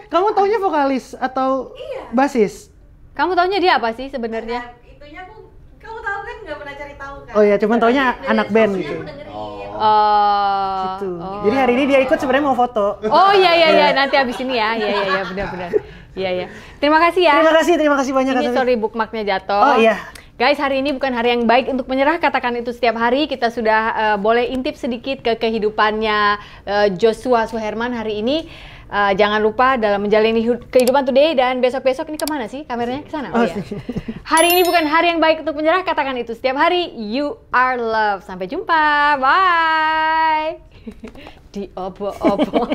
Kamu taunya vokalis atau basis? Kamu taunya dia apa sih sebenarnya? Itunya kamu tahu kan nggak pernah cari tahu kan? Oh iya, cuman taunya anak band gitu. Gitu. Jadi hari ini dia ikut sebenarnya mau foto. Oh iya nanti habis ini ya. Iya benar. Iya. Terima kasih ya. Terima kasih banyak. Ini sorry bookmarknya jatuh. Oh iya. Guys, hari ini bukan hari yang baik untuk menyerah, katakan itu setiap hari. Kita sudah boleh intip sedikit ke kehidupannya Joshua Suherman hari ini. Jangan lupa dalam menjalani kehidupan today, dan besok-besok ini kemana sih kameranya? Ke sana? Oh iya. Hari ini bukan hari yang baik untuk menyerah, katakan itu setiap hari. You are loved. Sampai jumpa. Bye. Di obo-obo.